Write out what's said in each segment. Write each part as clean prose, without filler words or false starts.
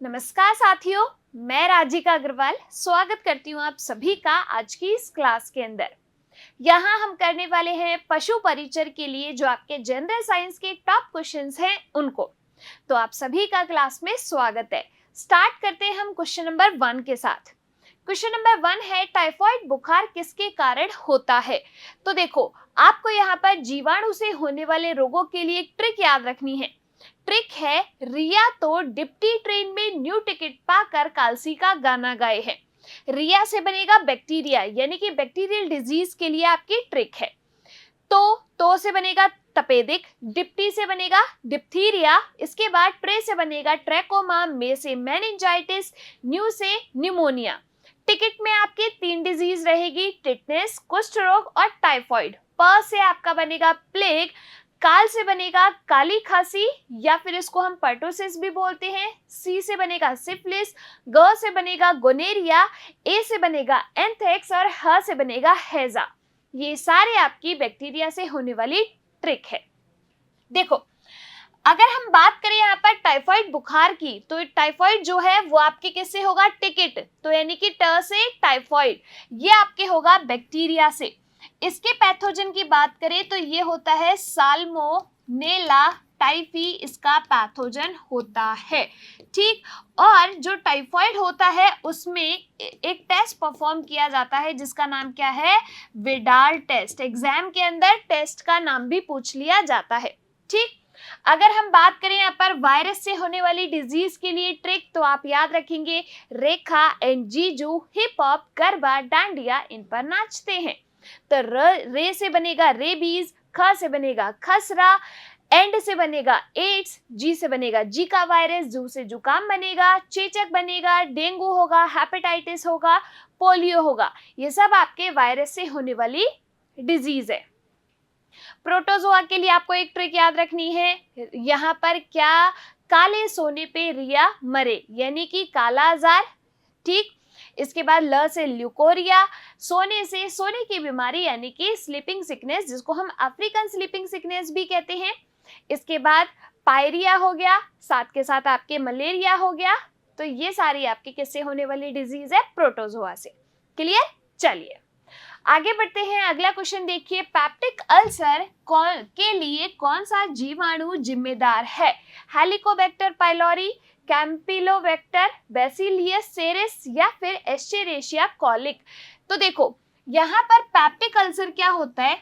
नमस्कार साथियों, मैं राजिका अग्रवाल स्वागत करती हूँ आप सभी का आज की इस क्लास के अंदर। यहाँ हम करने वाले हैं पशु परिचर के लिए जो आपके जनरल साइंस के टॉप क्वेश्चंस हैं उनको। तो आप सभी का क्लास में स्वागत है। स्टार्ट करते हैं हम क्वेश्चन नंबर 1 के साथ। क्वेश्चन नंबर 1 है टाइफाइड बुखार किसके कारण होता है। तो देखो, आपको यहाँ पर जीवाणु से होने वाले रोगों के लिए एक ट्रिक याद रखनी है। ट्रिक है, रिया तो डिप्टी ट्रेन में न्यू टिकट पाकर कालसी का गाना गाए है। रिया से बनेगा बैक्टीरिया, यानी कि बैक्टीरियल डिजीज के लिए आपकी ट्रिक है। तो से बनेगा तपेदिक, डिप्टी से बनेगा डिप्थीरिया, इसके बाद ट्रे से बनेगा ट्रैकोमा, मे से मेनिंजाइटिस, न्यू से न्यूमोनिया। टिकट में आपके 3 डिजीज रहेगी, टिटनेस, कुष्ठ रोग और टाइफाइड। प से आपका बनेगा प्लेग, काल से बनेगा काली खांसी या फिर इसको हम पर्टोसिस भी बोलते हैं, सी से बनेगा सिफिलिस, ग से बनेगा गोनेरिया, ए से बनेगा एंथ्रेक्स और ह से बनेगा हैजा। ये सारे आपकी बैक्टीरिया से होने वाली ट्रिक है। देखो, अगर हम बात करें यहाँ पर टाइफाइड बुखार की, तो टाइफाइड जो है वो आपके किससे होगा, टिकट, तो यानी कि ट से टाइफाइड, ये आपके होगा बैक्टीरिया से। इसके पैथोजन की बात करें तो ये होता है साल्मोनेला टाइफी, इसका पैथोजन होता है। ठीक, और जो टाइफाइड होता है उसमें एक टेस्ट परफॉर्म किया जाता है जिसका नाम क्या है, विडाल टेस्ट। एग्जाम के अंदर टेस्ट का नाम भी पूछ लिया जाता है। ठीक, अगर हम बात करें यहाँ पर वायरस से होने वाली डिजीज के लिए ट्रिक, तो आप याद रखेंगे रेखा एंड जीजू हिप हॉप गरबा डांडिया इन पर नाचते हैं। तो रे से बनेगा रेबीज, ख से बनेगा खसरा, एंड से बनेगा एड्स, जी से बनेगा जीका वायरस, जू से जुकाम बनेगा, चेचक बनेगा, डेंगू होगा, हेपेटाइटिस होगा, पोलियो होगा। ये सब आपके वायरस से होने वाली डिजीज है। प्रोटोजोआ के लिए आपको एक ट्रिक याद रखनी है, यहाँ पर क्या, काले सोने पे रिया मरे, यानी कि काला आजार। ठीक, इसके बाद ल से ल्यूकोरिया, सोने से सोने की बीमारी यानी कि स्लीपिंग सिकनेस, जिसको हम अफ्रीकन स्लीपिंग सिकनेस भी कहते हैं। इसके बाद पायरिया हो गया, साथ के साथ आपके मलेरिया हो गया। तो ये सारी आपकी किससे होने वाली डिजीज है, प्रोटोजोआ से। क्लियर, चलिए आगे बढ़ते हैं। अगला क्वेश्चन देखिए, पैप्टिक अल्सर के लिए कौन सा जीवाणु जिम्मेदार है। Helicobacter pylori, campylobacter, bacillus cereus या फिर एस्चेरेशिया कॉलिक। तो देखो, यहाँ पर पैप्टिक अल्सर क्या होता है,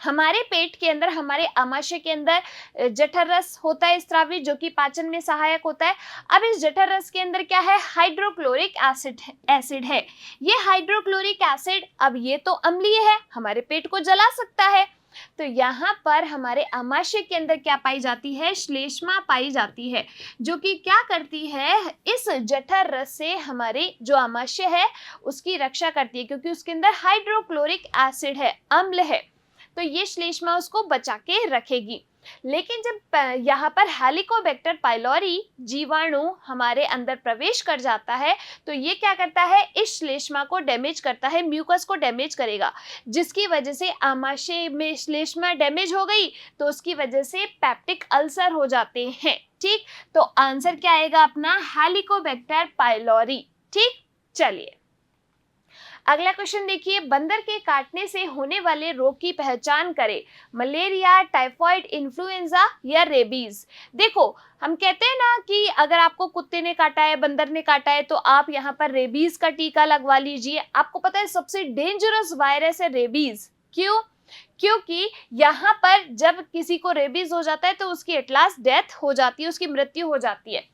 हमारे पेट के अंदर, हमारे आमाशय के अंदर जठर रस होता है स्रावी, जो कि पाचन में सहायक होता है। अब इस जठर रस के अंदर क्या है, हाइड्रोक्लोरिक एसिड है। ये हाइड्रोक्लोरिक एसिड अब ये तो अम्लीय है, हमारे पेट को जला सकता है। तो यहाँ पर हमारे आमाशय के अंदर क्या पाई जाती है, श्लेष्मा पाई जाती है, जो कि क्या करती है, इस जठर रस से हमारे जो आमाशय है उसकी रक्षा करती है, क्योंकि उसके अंदर हाइड्रोक्लोरिक एसिड है, अम्ल है, तो ये श्लेष्मा उसको बचा के रखेगी। लेकिन जब यहाँ पर हेलिकोबैक्टर पाइलोरी जीवाणु हमारे अंदर प्रवेश कर जाता है, तो ये क्या करता है, इस श्लेष्मा को डैमेज करता है, म्यूकस को डैमेज करेगा, जिसकी वजह से आमाशय में श्लेष्मा डैमेज हो गई, तो उसकी वजह से पैप्टिक अल्सर हो जाते हैं। ठीक, तो आंसर क्या आएगा अपना, हेलिकोबैक्टर पाइलोरी। ठीक, चलिए अगला क्वेश्चन देखिए, बंदर के काटने से होने वाले रोग की पहचान करें। मलेरिया, टाइफाइड, इन्फ्लुएंजा या रेबीज। देखो, हम कहते हैं ना कि अगर आपको कुत्ते ने काटा है, बंदर ने काटा है, तो आप यहाँ पर रेबीज का टीका लगवा लीजिए। आपको पता है सबसे डेंजरस वायरस है रेबीज। क्यों? क्योंकि यहाँ पर जब किसी को रेबीज हो जाता है तो उसकी एट लास्ट डेथ हो जाती है, उसकी मृत्यु हो जाती है।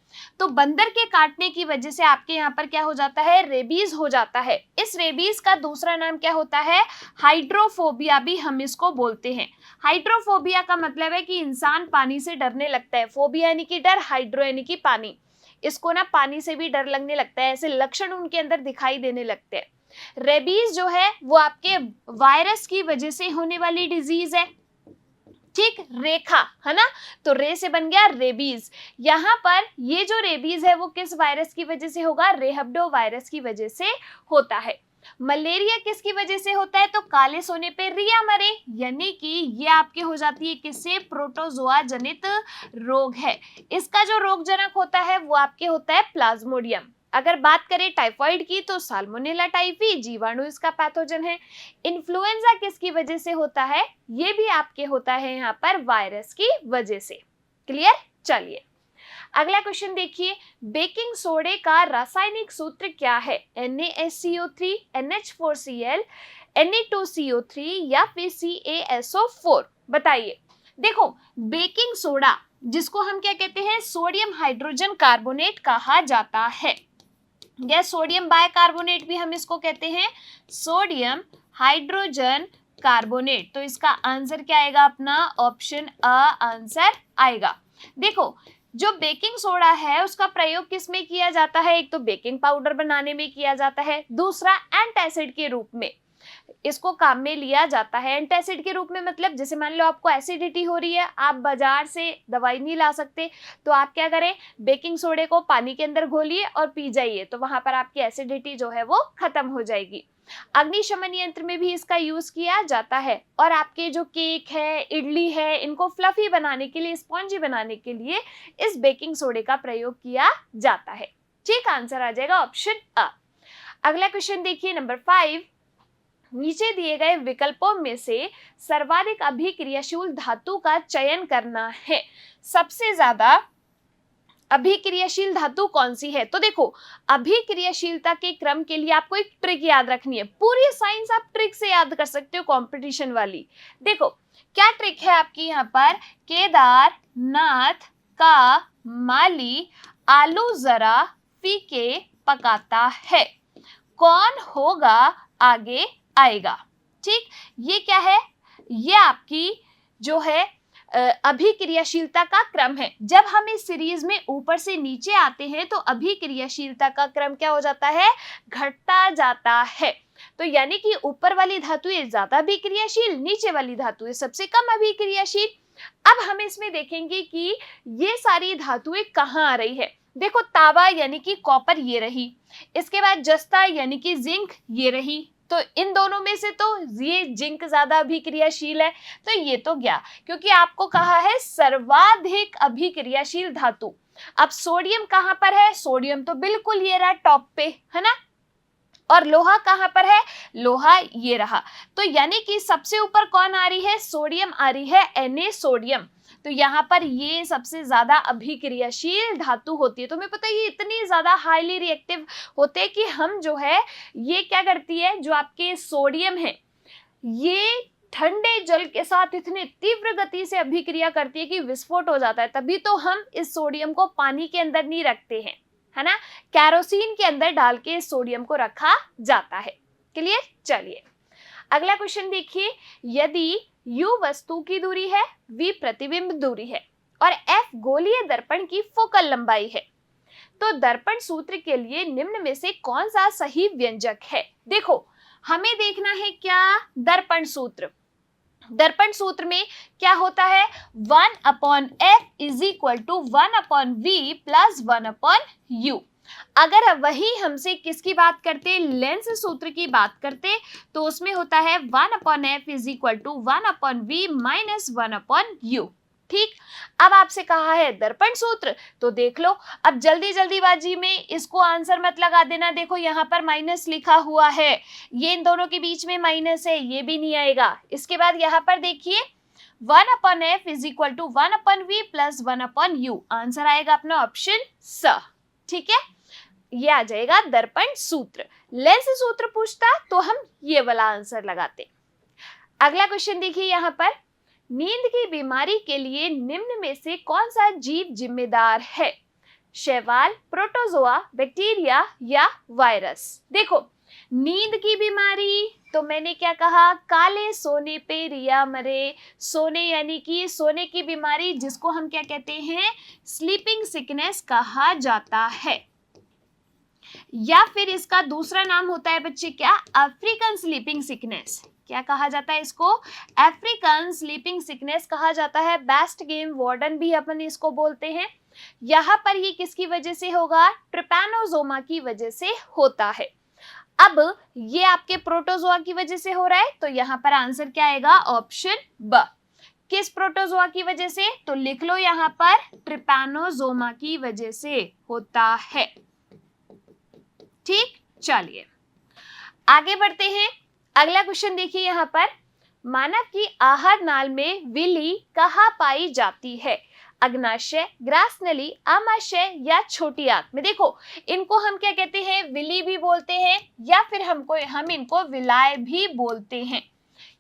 तो बंदर के काटने की वजह से आपके यहाँ पर क्या हो जाता है, रेबीज हो जाता है। इस रेबीज का दूसरा नाम क्या होता है, हाइड्रोफोबिया भी हम इसको बोलते हैं। हाइड्रोफोबिया का मतलब है कि इंसान पानी से डरने लगता है। फोबिया यानी कि डर, हाइड्रो यानी कि पानी, इसको ना पानी से भी डर लगने लगता है, ऐसे लक्षण उनके अंदर दिखाई देने लगते हैं। रेबीज जो है वो आपके वायरस की वजह से होने वाली डिजीज है। ठीक, रेखा है ना, तो रे से बन गया रेबीज। यहाँ पर ये जो रेबीज है वो किस वायरस की वजह से होगा, रेहब्डो वायरस की वजह से होता है। मलेरिया किसकी वजह से होता है? तो काले सोने पे रिया मरे, यानी कि ये आपके हो जाती है किससे? प्रोटोजोआ जनित रोग है। इसका जो रोगजनक होता है वो आपके होता है प्लाज्मोडियम। अगर बात करें टाइफाइड की तो साल्मोनेला टाइफी जीवाणु इसका पैथोजन है। इन्फ्लुएंजा किसकी वजह से होता है? ये भी आपके होता है यहाँ पर वायरस की वजह से। क्लियर? चलिए अगला क्वेश्चन देखिए, बेकिंग सोडे का रासायनिक सूत्र क्या है? NaSCO3, NH4Cl, Na2CO3 या फिर CaSO4? बताइए। देखो, बेकिंग सोडा जिसको हम क्या कहते हैं? सोडियम हाइड्रोजन कार्बोनेट कहा जाता है, या सोडियम बाइकार्बोनेट भी हम इसको कहते हैं, सोडियम हाइड्रोजन कार्बोनेट। तो इसका आंसर क्या आएगा? अपना ऑप्शन अ आंसर आएगा। देखो, जो बेकिंग सोडा है उसका प्रयोग किस में किया जाता है? एक तो बेकिंग पाउडर बनाने में किया जाता है, दूसरा एंटासिड के रूप में इसको काम में लिया जाता है। एंटासिड के रूप में मतलब जैसे मान लो आपको एसिडिटी हो रही है, आप बाजार से दवाई नहीं ला सकते, तो आप क्या करें? बेकिंग सोडे को पानी के अंदर घोलिए और पी जाइए, तो वहां पर आपकी एसिडिटी जो है वो खत्म हो जाएगी। अग्निशमन यंत्र में भी इसका यूज किया जाता है, और आपके जो केक है, इडली है, इनको फ्लफी बनाने के लिए, स्पॉन्जी बनाने के लिए इस बेकिंग सोडे का प्रयोग किया जाता है। ठीक, आंसर आ जाएगा ऑप्शन अ। अगला क्वेश्चन देखिए, नंबर 5, नीचे दिए गए विकल्पों में से सर्वाधिक अभिक्रियाशील धातु का चयन करना है। सबसे ज्यादा अभिक्रियाशील धातु कौन सी है? तो देखो, अभिक्रियाशीलता के क्रम के लिए आपको एक ट्रिक याद रखनी है। पूरी साइंस आप ट्रिक से याद कर सकते हो, कंपटीशन वाली। देखो क्या ट्रिक है आपकी यहाँ पर? केदारनाथ का माली आलू जरा फीके पकाता है, कौन होगा आगे आएगा। ठीक, ये क्या है? ये आपकी जो है अभिक्रियाशीलता का क्रम है। जब हम इस सीरीज में ऊपर से नीचे आते हैं तो अभिक्रियाशीलता का क्रम क्या हो जाता है? घटता जाता है। तो यानी कि ऊपर वाली धातुएं ज्यादा अभिक्रियाशील, नीचे वाली धातुएं सबसे कम अभिक्रियाशील। अब हम इसमें देखेंगे कि ये सारी धातुएं कहाँ आ रही है। देखो, तांबा यानी कि कॉपर ये रही, इसके बाद जस्ता यानी कि जिंक ये रही, तो इन दोनों में से तो ये जिंक ज्यादा अभिक्रियाशील है, तो ये तो गया, क्योंकि आपको कहा है सर्वाधिक अभिक्रियाशील धातु। अब सोडियम कहां पर है? सोडियम तो बिल्कुल ये रहा टॉप पे, है ना। और लोहा कहां पर है? लोहा ये रहा। तो यानी कि सबसे ऊपर कौन आ रही है? सोडियम आ रही है, Na सोडियम। तो यहाँ पर ये सबसे ज्यादा अभिक्रियाशील धातु होती है। तुम्हें पता है ये इतनी ज्यादा हाईली रिएक्टिव होते हैं कि हम जो है ये क्या करती है, जो आपके सोडियम है ये ठंडे जल के साथ इतने तीव्र गति से अभिक्रिया करती है कि विस्फोट हो जाता है। तभी तो हम इस सोडियम को पानी के अंदर नहीं रखते हैं, है ना, कैरोसिन के अंदर डाल के इस सोडियम को रखा जाता है। क्लियर? चलिए अगला क्वेश्चन देखिए, यदि U वस्तु की दूरी है, V प्रतिबिंब दूरी है और F गोलीय दर्पण की फोकल लंबाई है, तो दर्पण सूत्र के लिए निम्न में से कौन सा सही व्यंजक है? देखो, हमें देखना है क्या? दर्पण सूत्र। दर्पण सूत्र में क्या होता है? 1/f is equal to 1/v plus 1/u। अगर वही हमसे किसकी बात करते? लेंस सूत्र की बात करते, तो उसमें होता है 1/f is equal to 1/v minus 1/u। ठीक, अब आपसे कहा है दर्पण सूत्र, तो देख लो। अब जल्दी जल्दीबाजी में इसको आंसर मत लगा देना। देखो यहाँ पर माइनस लिखा हुआ है, ये इन दोनों के बीच में माइनस है, ये भी नहीं आएगा। इसके बाद यहाँ पर देखिए 1/f is equal to 1/v plus 1/u, answer आएगा अपना ऑप्शन स। ठीक है, ये आ जाएगा दर्पण सूत्र। लेंस सूत्र पूछता तो हम ये वाला आंसर लगाते। अगला क्वेश्चन देखिए यहाँ पर, नींद की बीमारी के लिए निम्न में से कौन सा जीव जिम्मेदार है? शैवाल, प्रोटोजोआ, बैक्टीरिया या वायरस? देखो, नींद की बीमारी तो मैंने क्या कहा? काले सोने पे रिया मरे। सोने यानी कि सोने की बीमारी जिसको हम क्या कहते हैं? स्लीपिंग सिकनेस कहा जाता है, या फिर इसका दूसरा नाम होता है बच्चे क्या? African sleeping sickness. क्या कहा जाता है इसको? अफ्रीकन स्लीपिंग सिकनेस कहा जाता है। बेस्ट गेम वार्डन भी अपन इसको बोलते हैं। यहाँ पर ये किसकी वजह से होगा? ट्रिपैनोसोमा की वजह से होता है। अब ये आपके प्रोटोजोआ की वजह से हो रहा है, तो यहाँ पर आंसर क्या आएगा? ऑप्शन ब। किस प्रोटोजोआ की वजह से? तो लिख लो यहाँ पर ट्रिपैनोसोमा की वजह से होता है। ठीक, चलिए आगे बढ़ते हैं। अगला क्वेश्चन देखिए यहाँ पर, मानव की आहार नाल में विली कहाँ पाई जाती है? अग्नाशय, ग्रासनली, आमाशय या छोटी आंत में? देखो, इनको हम क्या कहते हैं? विली भी बोलते हैं या फिर हम इनको विलाय भी बोलते हैं।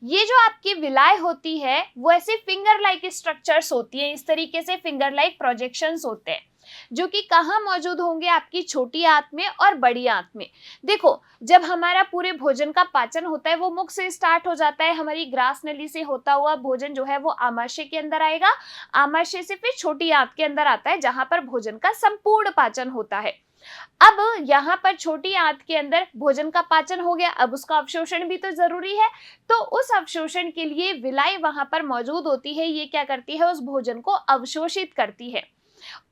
ये जो आपकी विलाय होती है वो ऐसे फिंगर लाइक स्ट्रक्चर्स होती है, इस तरीके से फिंगर लाइक प्रोजेक्शंस होते हैं, जो कि कहाँ मौजूद होंगे? आपकी छोटी आंत में और बड़ी आंत में। देखो, जब हमारा पूरे भोजन का पाचन होता है वो मुख से स्टार्ट हो जाता है, हमारी ग्रास नली से होता हुआ भोजन जो है वो आमाशय के अंदर आएगा, आमाशय से फिर छोटी आंत के अंदर आता है जहां पर भोजन का संपूर्ण पाचन होता है। अब यहाँ पर छोटी आंत के अंदर भोजन का पाचन हो गया, अब उसका अवशोषण भी तो जरूरी है, तो उस अवशोषण के लिए विलाई वहां पर मौजूद होती है। ये क्या करती है? उस भोजन को अवशोषित करती है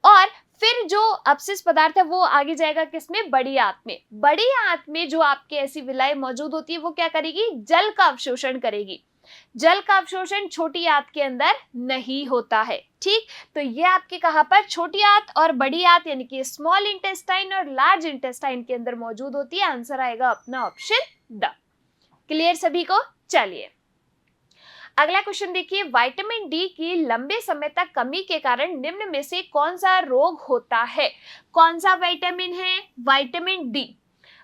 और फिर जो अपशिष्ट पदार्थ है वो आगे जाएगा किसमें? बड़ी आंत में। बड़ी आंत में जो आपके ऐसी विलाई मौजूद होती है वो क्या करेगी? जल का अवशोषण करेगी। जल का अवशोषण छोटी आंत के अंदर नहीं होता है। ठीक, तो ये आपके कहां पर? छोटी आंत और बड़ी आंत यानी कि स्मॉल इंटेस्टाइन और लार्ज इंटेस्टाइन के अंदर मौजूद होती है। आंसर आएगा अपना ऑप्शन ड। क्लियर सभी को? चलिए अगला क्वेश्चन देखिए, विटामिन डी की लंबे समय तक कमी के कारण निम्न में से कौन सा रोग होता है? कौन सा विटामिन है? Vitamin D.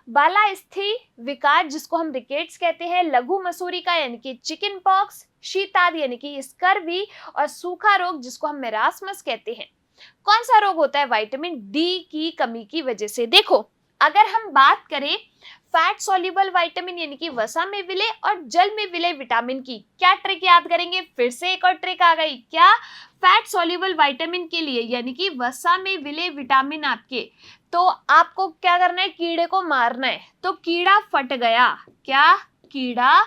बालास्थी विकार जिसको हम रिकेट्स कहते हैं, लघु मसूरिका यानी कि चिकन पॉक्स, शीताद यानी कि स्कर्वी और सूखा रोग जिसको हम मेरास्मस कहते हैं। कौन सा रोग होता है विटामिन डी की कमी की वजह से? देखो, अगर हम बात करें फैट सॉल्युबल विटामिन यानी कि वसा में विलय और जल में विलय विटामिन की, क्या ट्रिक याद करेंगे? फिर से एक और ट्रिक आ गई, क्या? फैट सॉल्युबल विटामिन के लिए यानी कि वसा में विलय विटामिन आपके, तो आपको क्या करना है? कीड़े को मारना है। तो कीड़ा फट गया, क्या? कीड़ा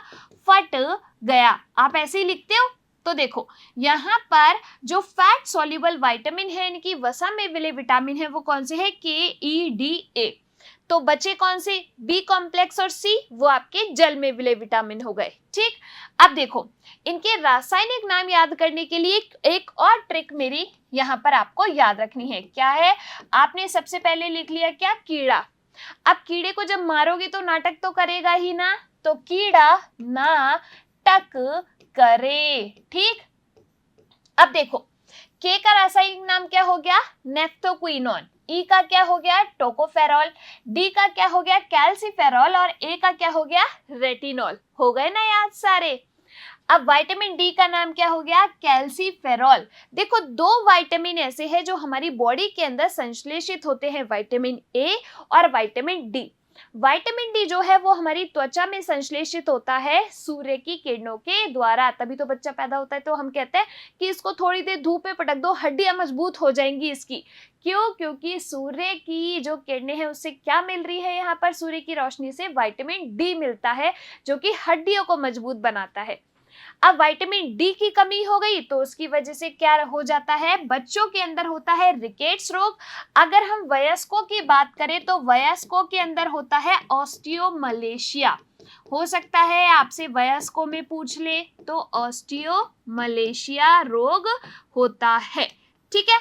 फट गया, आप ऐसे ही लिखते हो। तो देखो, यहाँ पर जो फैट सॉल्युबल विटामिन है यानी कि वसा में विलय विटामिन है वो कौन से है? KEDA। तो बचे कौन से? बी कॉम्प्लेक्स और सी, वो आपके जल में विलय विटामिन हो गए। ठीक, अब देखो, इनके रासायनिक नाम याद करने के लिए एक और ट्रिक मेरी यहाँ पर आपको याद रखनी है। क्या है? आपने सबसे पहले लिख लिया क्या? कीड़ा। अब कीड़े को जब मारोगे तो नाटक तो करेगा ही ना, तो कीड़ा नाटक करे। ठीक, अब देखो, के का रासायनिक नाम क्या हो गया? नेफ्थोक्विनोन। ई का क्या हो गया? टोकोफेरॉल। डी का क्या हो गया? कैल्सीफेरॉल। और ए का क्या हो गया? रेटिनॉल। हो गए ना याद सारे? अब विटामिन डी का नाम क्या हो गया? कैल्सीफेरॉल। देखो, दो विटामिन ऐसे हैं जो हमारी बॉडी के अंदर संश्लेषित होते हैं, विटामिन ए और विटामिन डी। विटामिन डी जो है वो हमारी त्वचा में संश्लेषित होता है सूर्य की किरणों के द्वारा, तभी तो बच्चा पैदा होता है। तो हम कहते हैं कि इसको थोड़ी देर धूप में पटक दो, हड्डियां मजबूत हो जाएंगी इसकी। क्यों? क्योंकि सूर्य की जो किरणें हैं उससे क्या मिल रही है? यहाँ पर सूर्य की रोशनी से विटामिन डी मिलता है जो कि हड्डियों को मजबूत बनाता है। अब विटामिन डी की कमी हो गई तो उसकी वजह से क्या हो जाता है? बच्चों के अंदर होता है रिकेट्स रोग। अगर हम वयस्कों की बात करें तो वयस्कों के अंदर होता है ऑस्टियोमलेशिया। हो सकता है आपसे वयस्कों में पूछ ले, तो ऑस्टियोमलेशिया रोग होता है। ठीक है,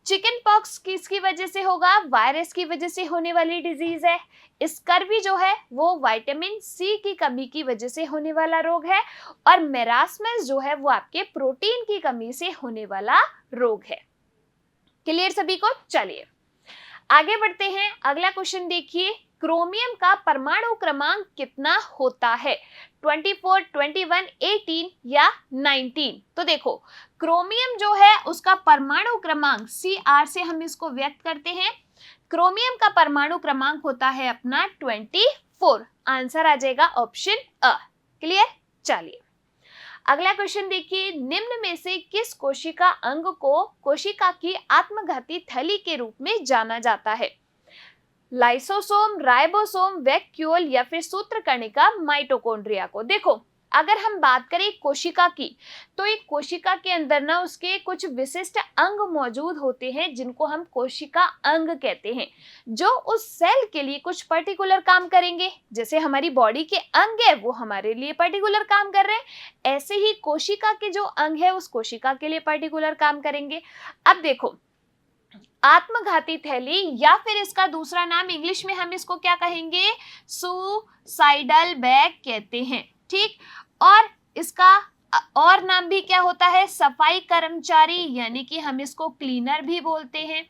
चिकन पॉक्स किसकी वजह से होगा? वायरस की वजह से होने वाली डिजीज है। स्कर्वी जो है वो विटामिन सी की कमी की वजह से होने वाला रोग है और मेरास्मस जो है वो आपके प्रोटीन की कमी से होने वाला रोग है। क्लियर सभी को? चलिए आगे बढ़ते हैं। अगला क्वेश्चन देखिए, क्रोमियम का परमाणु क्रमांक कितना होता है? 24, 21, 18 या 19? तो देखो, क्रोमियम जो है उसका परमाणु क्रमांक Cr से हम इसको व्यक्त करते हैं। क्रोमियम का परमाणु क्रमांक होता है अपना 24। आंसर आ जाएगा ऑप्शन अ। क्लियर? चलिए अगला क्वेश्चन देखिए, निम्न में से किस कोशिका अंग को कोशिका की आत्मघाती थैली के रूप में जाना जाता है? लाइसोसोम, राइबोसोम, वैक्यूल या फिर सूत्रकणिका माइटोकॉन्ड्रिया को? देखो, अगर हम बात करें कोशिका की, तो एक कोशिका के अंदर ना उसके कुछ विशिष्ट अंग मौजूद होते हैं जिनको हम कोशिका अंग कहते हैं, जो उस सेल के लिए कुछ पर्टिकुलर काम करेंगे। जैसे हमारी बॉडी के अंग है वो हमारे लिए पर्टिकुलर काम कर रहे हैं, ऐसे ही कोशिका के जो अंग है उस कोशिका के लिए पर्टिकुलर काम करेंगे। अब देखो, आत्मघाती थैली या फिर इसका दूसरा नाम इंग्लिश में हम इसको क्या कहेंगे, सुसाइडल बैग कहते हैं, ठीक। और इसका और नाम भी क्या होता है, सफाई कर्मचारी, यानी कि हम इसको क्लीनर भी बोलते हैं।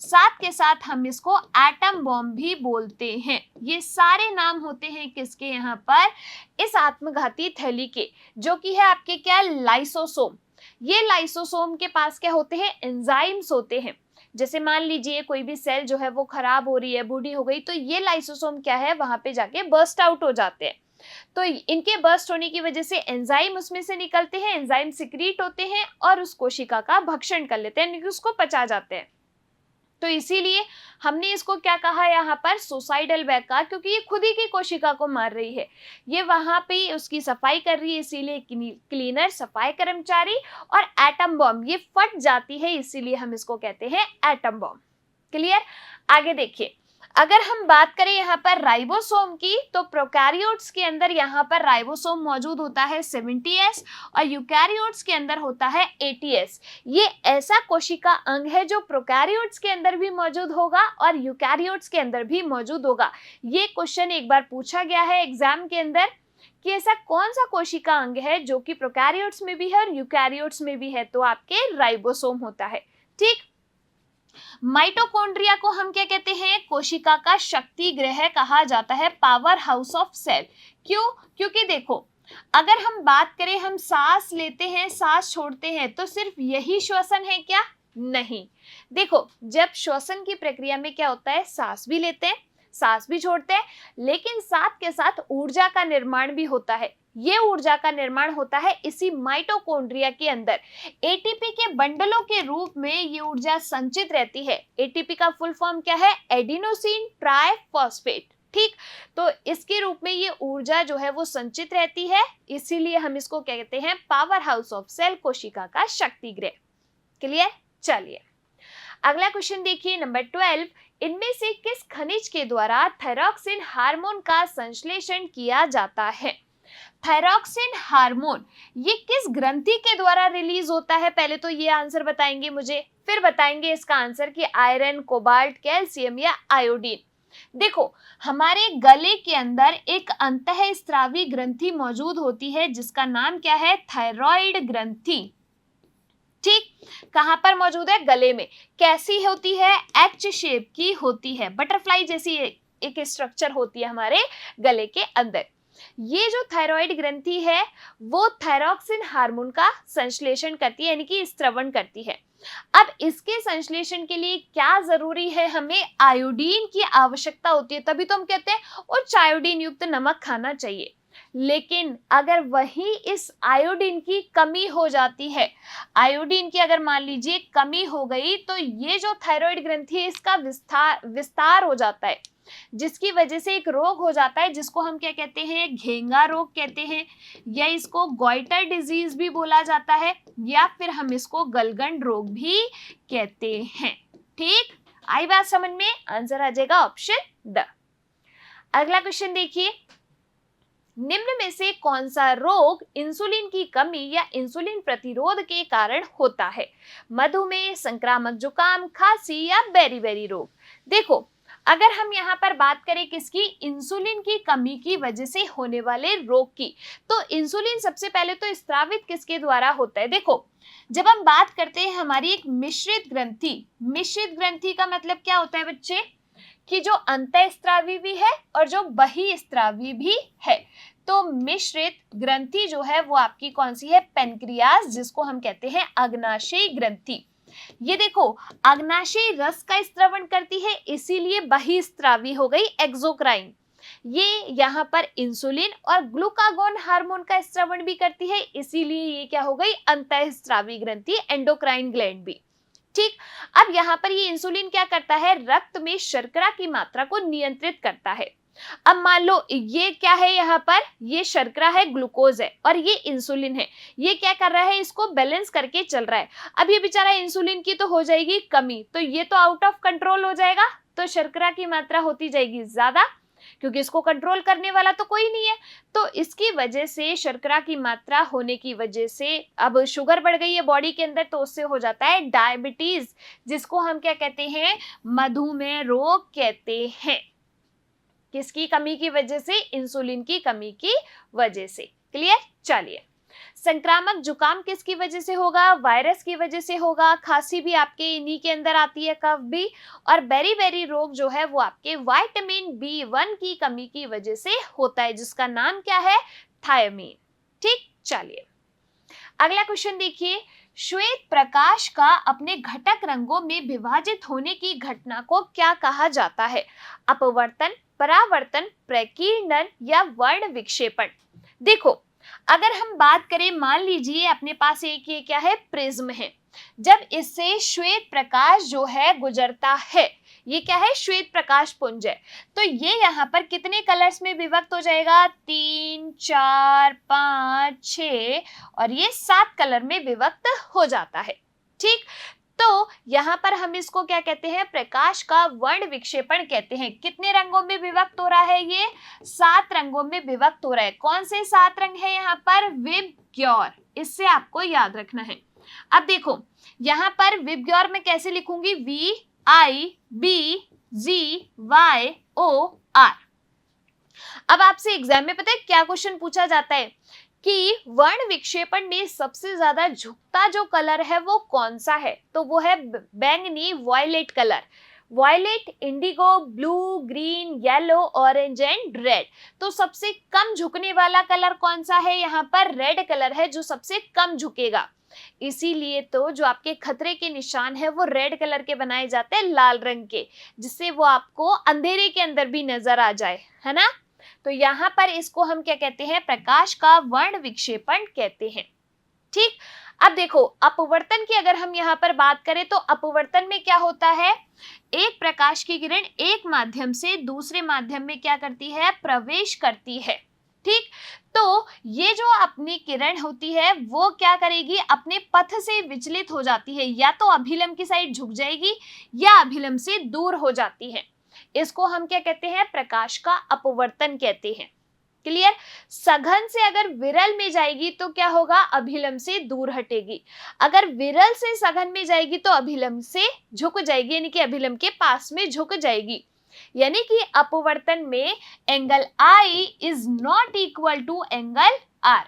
साथ के साथ हम इसको एटम बॉम्ब भी बोलते हैं। ये सारे नाम होते हैं किसके, यहाँ पर इस आत्मघाती थैली के, जो कि है आपके क्या, लाइसोसोम। ये लाइसोसोम के पास क्या होते हैं, एंजाइम्स होते हैं। जैसे मान लीजिए कोई भी सेल जो है वो खराब हो रही है, बूढ़ी हो गई, तो ये लाइसोसोम क्या है, वहां पे जाके बर्स्ट आउट हो जाते हैं। तो इनके बर्स्ट होने की वजह से एंजाइम उसमें से निकलते हैं, एंजाइम सिक्रीट होते हैं और उस कोशिका का भक्षण कर लेते हैं, उसको पचा जाते हैं। तो इसीलिए हमने इसको क्या कहा यहाँ पर, सुसाइडल बैग का, क्योंकि ये खुद ही की कोशिका को मार रही है, ये वहां पे उसकी सफाई कर रही है, इसीलिए क्लीनर, सफाई कर्मचारी। और एटम बॉम्ब, ये फट जाती है इसीलिए हम इसको कहते हैं एटम बॉम्ब। क्लियर। आगे देखिए, अगर हम बात करें यहाँ पर राइबोसोम की, तो प्रोकैरियोट्स के अंदर यहाँ पर राइबोसोम मौजूद होता है 70S और यूकैरियोट्स के अंदर होता है 80S। ये ऐसा कोशिका अंग है जो प्रोकैरियोट्स के अंदर भी मौजूद होगा और यूकैरियोट्स के अंदर भी मौजूद होगा। ये क्वेश्चन एक बार पूछा गया है एग्जाम के अंदर कि ऐसा कौन सा कोशिका अंग है जो कि प्रोकैरियोट्स में भी है और यूकैरियोट्स में भी है, तो आपके राइबोसोम होता है, ठीक। माइटोकॉन्ड्रिया को हम क्या कहते हैं, कोशिका का शक्ति गृह कहा जाता है, पावर हाउस ऑफ सेल। क्यों, क्योंकि देखो, अगर हम बात करें, हम सांस लेते हैं, सांस छोड़ते हैं, तो सिर्फ यही श्वसन है क्या, नहीं। देखो, जब श्वसन की प्रक्रिया में क्या होता है, सांस भी लेते हैं, सांस भी छोड़ते हैं, लेकिन साथ के साथ ऊर्जा का निर्माण भी होता है। ये ऊर्जा का निर्माण होता है इसी माइटोकॉन्ड्रिया के अंदर। एटीपी के बंडलों के रूप में ये ऊर्जा संचित रहती है। एटीपी का फुल फॉर्म क्या है, एडिनोसिन ट्राइफॉस्फेट, ठीक। तो इसके रूप में ये ऊर्जा जो है वो संचित रहती है, इसीलिए हम इसको कहते हैं पावर हाउस ऑफ सेल, कोशिका का शक्ति गृह। क्लियर। चलिए अगला क्वेश्चन देखिए, नंबर 12, इनमें से किस खनिज के द्वारा थायरॉक्सिन हार्मोन का संश्लेषण किया जाता है। थायरॉक्सिन हार्मोन ये किस ग्रंथि के द्वारा रिलीज होता है, पहले तो ये आंसर बताएंगे मुझे, फिर बताएंगे इसका आंसर कि आयरन, कोबाल्ट, कैल्शियम या आयोडीन। देखो, हमारे गले के अंदर एक अंतःस्रावी ग्रंथि मौजूद होती है जिसका नाम क्या है, थायराइड ग्रंथि, ठीक। कहां पर मौजूद है, गले में। कैसी होती है, एच शेप की होती है, बटरफ्लाई जैसी एक स्ट्रक्चर होती है हमारे गले के अंदर। ये जो थायराइड ग्रंथि है वो थायरॉक्सिन हार्मोन का संश्लेषण करती है, यानी कि स्त्रवण करती है। अब इसके संश्लेषण के लिए क्या जरूरी है, हमें आयोडीन की आवश्यकता होती है, तभी तो हम कहते हैं उच्च आयोडीन युक्त नमक खाना चाहिए। लेकिन अगर वही इस आयोडीन की कमी हो जाती है, आयोडीन की अगर मान लीजिए कमी हो गई, तो ये जो थायराइड ग्रंथि है इसका विस्तार हो जाता है, जिसकी वजह से एक रोग हो जाता है जिसको हम क्या कहते हैं, घेंगा रोग कहते हैं, या इसको गॉइटर डिजीज भी बोला जाता है, या फिर हम इसको गलगंड रोग भी कहते हैं, ठीक। आई बात समझ में, आंसर आ जाएगा ऑप्शन ड। अगला क्वेश्चन देखिए, निम्न में से कौन सा रोग इंसुलिन की कमी या इंसुलिन प्रतिरोध के कारण होता है। मधुमेह, संक्रामक जुकाम, खांसी या बेरी रोग। देखो, अगर हम यहाँ पर बात करें किसकी, इंसुलिन की कमी की वजह से होने वाले रोग की, तो इंसुलिन सबसे पहले तो स्रावित किसके द्वारा होता है। देखो, जब हम बात करते हैं हमारी एक मिश्रित ग्रंथि, मिश्रित ग्रंथि का मतलब क्या होता है बच्चे, कि जो अंतःस्रावी भी है और जो बहिस्रावी भी है। तो मिश्रित ग्रंथि जो है वो आपकी कौन सी है, पेनक्रियास, जिसको हम कहते हैं अग्नाशयी ग्रंथि। ये देखो, अग्नाशयी रस का स्त्रवण करती है, इसीलिए बहिस्रावी हो गई एक्सोक्राइन। ये यहाँ पर इंसुलिन और ग्लूकागोन हार्मोन का स्त्रवण भी करती है, इसीलिए ये क्या हो गई, अंतःस्रावी ग्रंथि, एंडोक्राइन ग्लैंड भी, ठीक। अब यहाँ पर ये इंसुलिन क्या करता है, रक्त में शर्करा की मात्रा को नियंत्रित करता है। अब मान लो ये क्या है, यहाँ पर ये शर्करा है, ग्लूकोज है, और ये इंसुलिन है। ये क्या कर रहा है, इसको बैलेंस करके चल रहा है। अब ये बेचारा इंसुलिन की तो हो जाएगी कमी, तो ये तो आउट ऑफ कंट्रोल हो जाएगा, तो शर्करा की मात्रा होती जाएगी ज्यादा, क्योंकि इसको कंट्रोल करने वाला तो कोई नहीं है। तो इसकी वजह से शर्करा की मात्रा होने की वजह से अब शुगर बढ़ गई है बॉडी के अंदर, तो उससे हो जाता है डायबिटीज, जिसको हम क्या कहते हैं, मधुमेह रोग कहते हैं। किसकी कमी की वजह से, इंसुलिन की कमी की वजह से। क्लियर। चलिए, संक्रामक जुकाम किसकी वजह से होगा, वायरस की वजह से होगा। खांसी भी आपके इन्हीं के अंदर आती है, कफ भी। और बेरी रोग जो है वो आपके विटामिन B1 की कमी की वजह से होता है, जिसका नाम क्या है, थायमीन। ठीक। चलिए, अगला क्वेश्चन देखिए, श्वेत प्रकाश का अपने घटक रंगों में विभाजित होने की घटना को क्या कहा जाता है, अपवर्तन, परावर्तन, प्रकीर्णन या वर्ण विक्षेपण। देखो, अगर हम बात करें, मान लीजिए अपने पास एक ये क्या है, प्रिज्म है। जब इससे श्वेत प्रकाश जो है गुजरता है, ये क्या है, श्वेत प्रकाश पुंज है, तो ये यहाँ पर कितने कलर्स में विभक्त हो जाएगा, 3, 4, 5, 6 और ये 7 कलर में विभक्त हो जाता है। ठीक। तो यहाँ पर हम इसको क्या कहते हैं, प्रकाश का वर्ण विक्षेपण कहते हैं। कितने रंगों में विभक्त हो रहा है, ये 7 रंगों में विभक्त हो रहा है। कौन से 7 रंग है यहाँ पर, विबग्योर, इससे आपको याद रखना है। अब देखो, यहाँ पर विबग्योर में कैसे लिखूंगी, VIBGYOR। अब आपसे एग्जाम में पता है क्या क्वेश्चन पूछा जाता है कि वर्ण विक्षेपण में सबसे ज्यादा झुकता जो कलर है वो कौन सा है, तो वो है बैंगनी, violet colour. Violet, indigo, blue, green, yellow, orange and red. तो सबसे कम झुकने वाला कलर कौन सा है, यहाँ पर रेड कलर है जो सबसे कम झुकेगा। इसीलिए तो जो आपके खतरे के निशान है वो रेड कलर के बनाए जाते हैं, लाल रंग के, जिससे वो आपको अंधेरे के अंदर भी नजर आ जाए, है ना। तो यहाँ पर इसको हम क्या कहते हैं, प्रकाश का वर्ण विक्षेपण कहते हैं। ठीक। अब देखो, अपवर्तन की अगर हम यहाँ पर बात करें तो अपवर्तन में क्या होता है, एक प्रकाश की किरण एक माध्यम से दूसरे माध्यम में क्या करती है, प्रवेश करती है। ठीक। तो ये जो अपनी किरण होती है वो क्या करेगी, अपने पथ से विचलित हो जाती है, या तो अभिलंब की साइड झुक जाएगी या अभिलंब से दूर हो जाती है। इसको हम क्या कहते हैं, प्रकाश का अपवर्तन कहते हैं। क्लियर। सघन से अगर विरल में जाएगी तो क्या होगा, अभिलंब से दूर हटेगी। अगर विरल से सघन में जाएगी तो अभिलंब से झुक जाएगी, यानी कि अभिलंब के पास में झुक जाएगी। यानी कि अपवर्तन में angle I is not equal to angle R।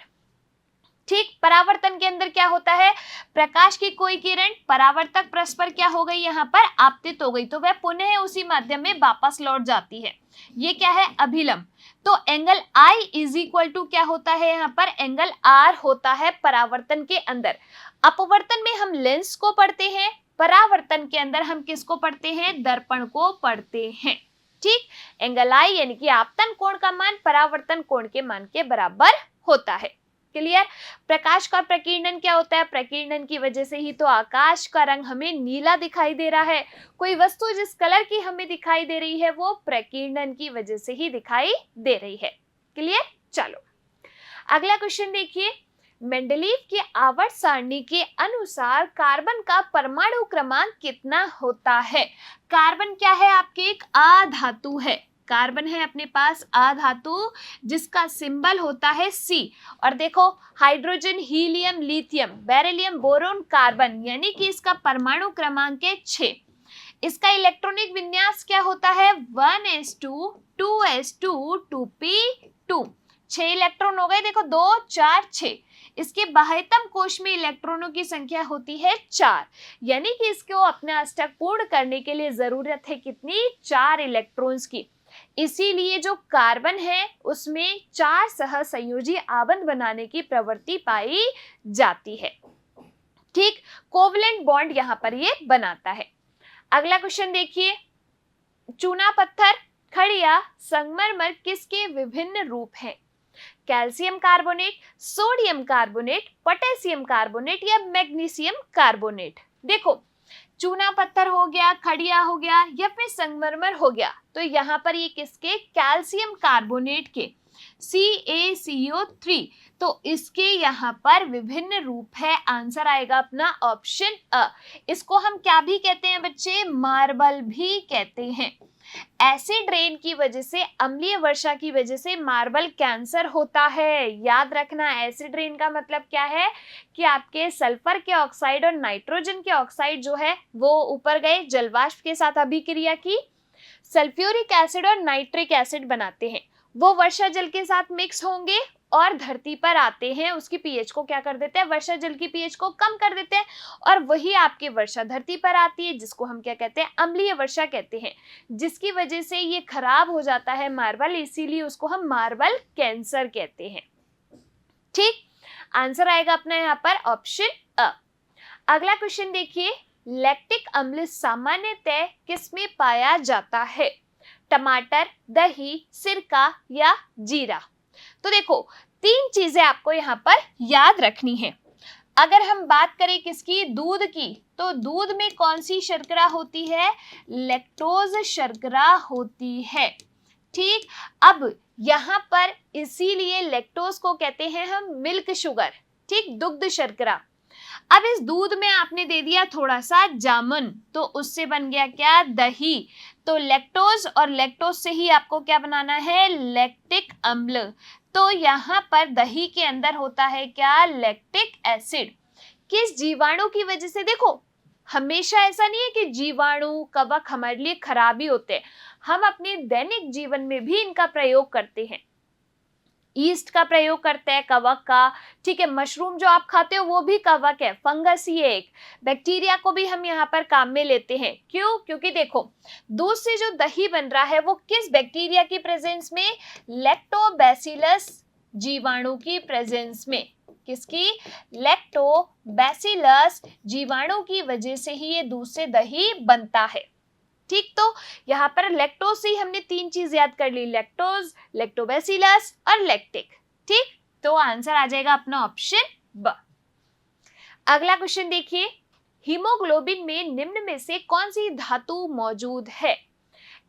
ठीक। परावर्तन के अंदर क्या होता है, प्रकाश की कोई किरण परावर्तक पृष्ठ पर क्या हो गई, यहाँ पर आपतित हो गई, तो वह पुनः उसी माध्यम में वापस लौट जाती है। ये क्या है, अभिलंब। तो angle I is equal to क्या होता है, यहाँ पर एंगल R होता है परावर्तन के अंदर। अपवर्तन में हम लेंस को पढ़ते हैं, परावर्तन के अंदर हम किसको पढ़ते हैं, दर्पण को पढ़ते हैं। ठीक। एंगल I यानी कि आपतन कोण का मान परावर्तन कोण के मान के बराबर होता है। क्लियर। प्रकाश का प्रकीर्णन क्या होता है, प्रकीर्णन की वजह से ही तो आकाश का रंग हमें नीला दिखाई दे रहा है। कोई वस्तु जिस कलर की हमें दिखाई दे रही है वो प्रकीर्णन की वजह से ही दिखाई दे रही है। क्लियर। चलो, अगला क्वेश्चन देखिए, मेंडलीव की आवर्त सारणी के अनुसार कार्बन का परमाणु क्रमांक कितना होता है। कार्बन क्या है, आपके एक अधातु है। कार्बन है अपने पास अधातु, जिसका सिंबल होता है C। और देखो, hydrogen, helium, lithium, beryllium, boron, carbon, यानी कि इसका परमाणु क्रमांक है 6। इसका इलेक्ट्रॉनिक विन्यास क्या होता है, 1s2 2s2 2p2। 6 इलेक्ट्रॉन हो गए, देखो 2 4 6। इसके बाह्यतम कोश में इलेक्ट्रॉनों की संख्या होती है 4, यानी कि इसको अपना अष्टक पूर्ण करने के लिए जरूरत है कितनी, 4 इलेक्ट्रॉन्स की। इसीलिए जो कार्बन है उसमें 4 सहसंयोजी आबंध बनाने की प्रवृत्ति पाई जाती है। ठीक। कोवलेंट बॉन्ड यहां पर ये बनाता है। अगला क्वेश्चन देखिए, चूना पत्थर, खड़िया, संगमरमर किसके विभिन्न रूप हैं, calcium carbonate, sodium carbonate, potassium carbonate या मैग्नीशियम कार्बोनेट। देखो, चूना पत्थर हो गया, खड़िया हो गया या फिर संगमरमर हो गया, तो यहाँ पर ये किसके, कैल्शियम कार्बोनेट के, CaCO3। तो इसके यहाँ पर विभिन्न रूप है, आंसर आएगा अपना ऑप्शन अ। इसको हम क्या भी कहते हैं बच्चे, मार्बल भी कहते हैं। एसिड रेन की वजह से, अम्लीय वर्षा की वजह से मार्बल कैंसर होता है। याद रखना, एसिड रेन का मतलब क्या है कि आपके सल्फर के ऑक्साइड और नाइट्रोजन के ऑक्साइड जो है वो ऊपर गए, जलवाष्प के साथ अभिक्रिया की, सल्फ्यूरिक एसिड और नाइट्रिक एसिड बनाते हैं, वो वर्षा जल के साथ मिक्स होंगे और धरती पर आते हैं, उसकी पीएच को क्या कर देते हैं, वर्षा जल की पीएच को कम कर देते हैं, और वही आपकी वर्षा धरती पर आती है, जिसको हम क्या कहते हैं, अम्लीय वर्षा कहते हैं, जिसकी वजह से ये खराब हो जाता है मार्बल, इसीलिए उसको हम मार्बल कैंसर कहते हैं। ठीक, आंसर आएगा अपना यहाँ पर ऑप्शन अ। अगला क्वेश्चन देखिए, लैक्टिक अम्ल सामान्यतः किसमें पाया जाता है, टमाटर, दही, सिरका या जीरा। तो देखो, तीन चीजें आपको यहाँ पर याद रखनी है। अगर हम बात करें किसकी, दूध की, तो दूध में कौन सी शर्करा होती है, लैक्टोज शर्करा होती है। ठीक, अब यहाँ पर इसीलिए लैक्टोज को कहते हैं हम मिल्क शुगर, ठीक, दुग्ध शर्करा। अब इस दूध में आपने दे दिया थोड़ा सा जामुन, तो उससे बन गया क्या, दही। तो लैक्टोज और लैक्टोज से ही आपको क्या बनाना है, लैक्टिक अम्ल। तो यहाँ पर दही के अंदर होता है क्या, लैक्टिक एसिड। किस जीवाणु की वजह से, देखो हमेशा ऐसा नहीं है कि जीवाणु, कवक हमारे लिए खराबी होते हैं, हम अपने दैनिक जीवन में भी इनका प्रयोग करते हैं। ईस्ट का प्रयोग करते हैं, कवक का, ठीक है, मशरूम जो आप खाते हो वो भी कवक है, फंगस ही है एक, बैक्टीरिया को भी हम यहाँ पर काम में लेते हैं। क्यों, क्योंकि देखो दूध से जो दही बन रहा है वो किस बैक्टीरिया की प्रेजेंस में, लैक्टोबैसिलस जीवाणु की प्रेजेंस में। किसकी, लैक्टोबैसिलस जीवाणु की वजह से ही ये दूध से दही बनता है। ठीक, तो यहाँ पर लैक्टोज से ही हमने तीन चीज याद कर ली, लैक्टोज, लैक्टोबैसिलस और लैक्टिक। ठीक, तो आंसर आ जाएगा अपना ऑप्शन ब। अगला क्वेश्चन देखिए, हीमोग्लोबिन में निम्न में से कौन सी धातु मौजूद है,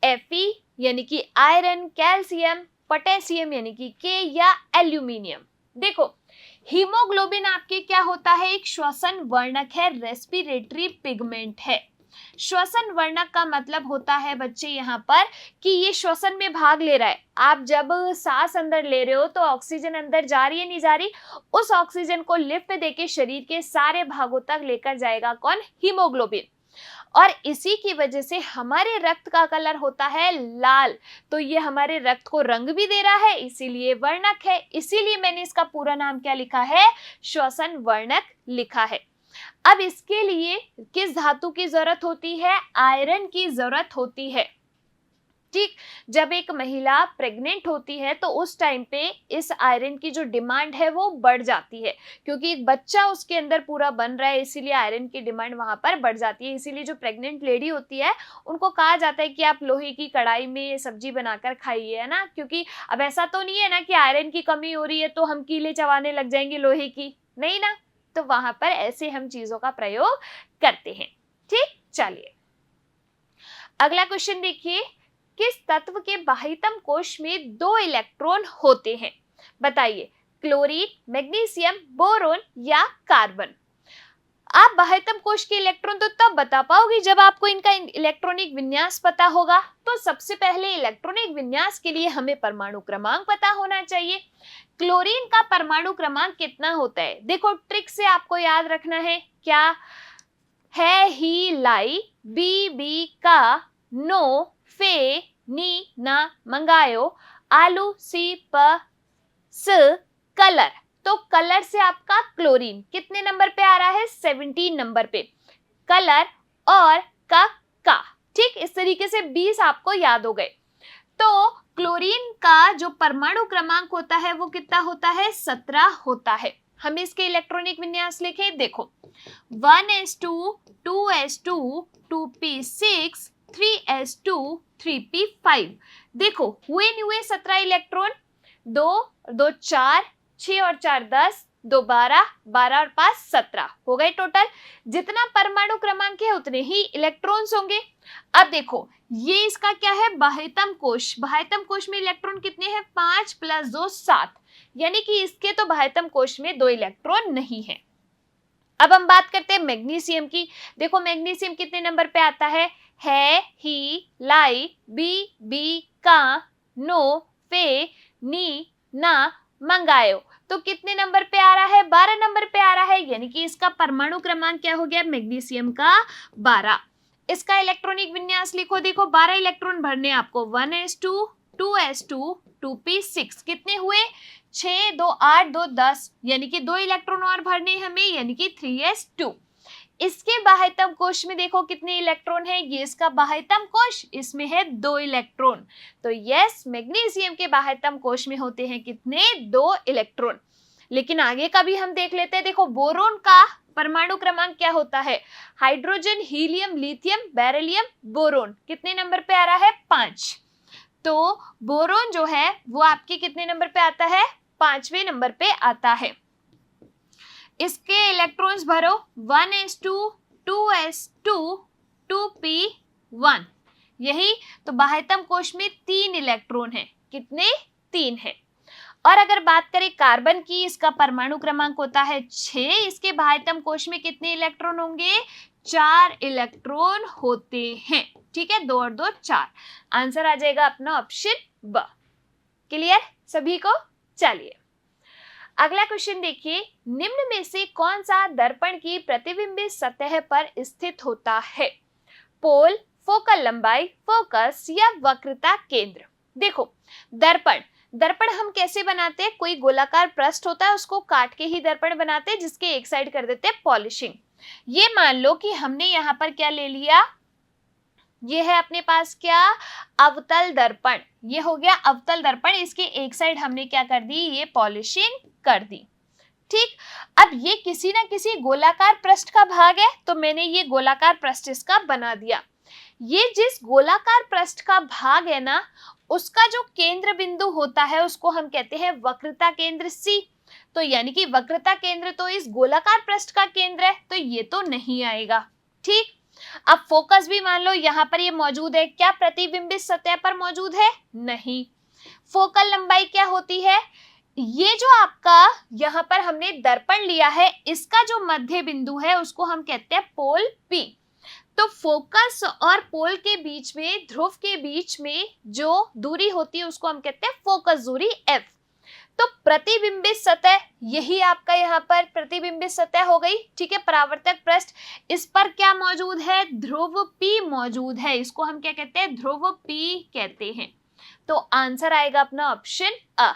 Fe यानी कि आयरन, कैल्शियम, पोटेशियम यानी कि के, या एल्यूमिनियम। देखो हीमोग्लोबिन आपके क्या होता है, एक श्वसन वर्णक है, रेस्पिरेटरी पिगमेंट है। श्वसन वर्णक का मतलब होता है बच्चे यहाँ पर कि ये श्वसन में भाग ले रहा है। आप जब सांस अंदर ले रहे हो तो ऑक्सीजन अंदर जा रही है, नहीं जा रही, उस ऑक्सीजन को लिफ्ट देके शरीर के सारे भागों तक लेकर जाएगा कौन, हीमोग्लोबिन। और इसी की वजह से हमारे रक्त का कलर होता है लाल, तो ये हमारे रक्त को रंग भी दे रहा है, इसीलिए वर्णक है। इसीलिए मैंने इसका पूरा नाम क्या लिखा है, श्वसन वर्णक लिखा है। अब इसके लिए किस धातु की जरूरत होती है, आयरन की जरूरत होती है। ठीक, जब एक महिला प्रेग्नेंट होती है तो उस टाइम पे इस आयरन की जो डिमांड है वो बढ़ जाती है, क्योंकि एक बच्चा उसके अंदर पूरा बन रहा है, इसीलिए आयरन की डिमांड वहां पर बढ़ जाती है। इसीलिए जो प्रेग्नेंट लेडी होती है उनको कहा जाता है कि आप लोहे की कढ़ाई में सब्जी बनाकर खाइए, है ना, क्योंकि अब ऐसा तो नहीं है ना कि आयरन की कमी हो रही है तो हम कीले चबाने लग जाएंगे लोहे की, नहीं ना, तो वहां पर ऐसे हम चीजों का प्रयोग करते हैं। ठीक, चलिए अगला क्वेश्चन देखिए, किस तत्व के बाह्यतम कोश में 2 इलेक्ट्रॉन होते हैं, बताइए, क्लोरीन, मैग्नीशियम, बोरोन या कार्बन। आप बाह्यतम कोश के इलेक्ट्रॉन तो तब बता पाओगे जब आपको इनका इलेक्ट्रॉनिक विन्यास पता होगा। तो सबसे पहले इलेक्ट्रॉनिक विन्यास के लिए हमें परमाणु क्रमांक पता होना चाहिए। क्लोरीन का परमाणु क्रमांक कितना होता है, देखो ट्रिक से आपको याद रखना है, क्या है, ही लाई, बी बी का, नो फे, नी ना मंगायो, आलू सी प स कलर। तो कलर से आपका क्लोरीन कितने नंबर पे आ रहा है, 17 नंबर पे, कलर और का। ठीक, इस तरीके से 20 आपको याद हो गए। तो क्लोरीन का जो परमाणु क्रमांक होता है वो कितना होता है, 17 होता है। हम इसके इलेक्ट्रॉनिक विन्यास लिखे, देखो 1s2 2s2 2p6 3s2 3p5। देखो हुए नहीं हुए 17 इलेक्ट्रॉन, 2 2 4, 6 और 4 10, 2 12, 12 और 5 17 हो गए टोटल। जितना परमाणु क्रमांक है उतने ही इलेक्ट्रॉन्स होंगे। अब देखो ये इसका क्या है, बाह्यतम कोश। बाह्यतम कोश में इलेक्ट्रॉन कितने हैं, 5 + 2 7, यानी कि इसके तो बाह्यतम कोश में 2 इलेक्ट्रॉन नहीं है। अब हम बात करते हैं मैग्नीशियम की। देखो मैग्नीशियम कितने नंबर पे आता है, ही, लाई, बी, का, नो, फे, नी, ना, मंगायो। तो कितने नंबर पे आ रहा है, 12 नंबर पे आ रहा है, यानी कि इसका परमाणु क्रमांक क्या हो गया मैग्नीशियम का, 12। इसका इलेक्ट्रॉनिक विन्यास लिखो, देखो 12 इलेक्ट्रॉन भरने आपको, 1s2 2s2 2p6, कितने हुए 6 2 8 2 10, यानी कि 2 इलेक्ट्रॉन और भरने हमें, यानी कि 3s2। इसके बाह्यतम कोश में देखो कितने इलेक्ट्रॉन है, ये इसका बाह्यतम कोश, इसमें है 2 इलेक्ट्रॉन। तो यस मैग्नीशियम के बाह्यतम कोश में होते हैं कितने, 2 इलेक्ट्रॉन। लेकिन आगे का भी हम देख लेते हैं। देखो बोरोन का परमाणु क्रमांक क्या होता है, hydrogen, helium, lithium, beryllium, boron, कितने नंबर पे आ रहा है, 5। तो बोरोन जो है वो आपके कितने नंबर पे आता है, 5वें नंबर पे आता है। इसके इलेक्ट्रॉन्स भरो, 1s2 2s2 2p1, यही तो बाह्यतम कोश में 3 इलेक्ट्रॉन है, कितने, 3 है। और अगर बात करें कार्बन की, इसका परमाणु क्रमांक होता है 6, इसके बाह्यतम कोश में कितने इलेक्ट्रॉन होंगे, 4 इलेक्ट्रॉन होते हैं। ठीक है, 2 और 2 4, आंसर आ जाएगा अपना ऑप्शन ब। क्लियर सभी को। चलिए अगला क्वेश्चन देखिए, निम्न में से कौन सा दर्पण की प्रतिबिंबित सतह पर स्थित होता है, पोल, फोकल लंबाई, फोकस या वक्रता केंद्र। देखो दर्पण हम कैसे बनाते हैं, कोई गोलाकार पृष्ठ होता है उसको काट के ही दर्पण बनाते हैं, जिसके एक साइड कर देते हैं पॉलिशिंग। ये मान लो कि हमने यहाँ पर क्या ले लिया, ये है अपने पास क्या, अवतल दर्पण, ये हो गया अवतल दर्पण, इसके एक साइड हमने क्या कर दी, ये पॉलिशिंग कर दी। ठीक, अब ये किसी ना किसी गोलाकार पृष्ठ का भाग है, तो मैंने ये गोलाकार पृष्ठ इसका बना दिया। ये जिस गोलाकार पृष्ठ का भाग है ना, उसका जो केंद्र बिंदु होता है उसको हम कहते हैं वक्रता केंद्र सी। तो यानी कि वक्रता केंद्र तो इस गोलाकार पृष्ठ का केंद्र है, तो ये तो नहीं आएगा। ठीक, अब फोकस भी मान लो यहाँ पर ये मौजूद है, क्या प्रतिबिंबित सतह पर मौजूद है, नहीं। फोकल लंबाई क्या होती है, ये जो आपका यहाँ पर हमने दर्पण लिया है, इसका जो मध्य बिंदु है उसको हम कहते हैं पोल P। तो फोकस और पोल के बीच में, ध्रुव के बीच में जो दूरी होती है उसको हम कहते हैं फोकस दूरी F। तो प्रतिबिंबित सतह यही आपका यहाँ पर प्रतिबिंबित सतह हो गई। ठीक है, परावर्तक पृष्ठ, इस पर क्या मौजूद है, ध्रुव P मौजूद है, इसको हम क्या कहते हैं, ध्रुव P कहते हैं। तो आंसर आएगा अपना ऑप्शन अ।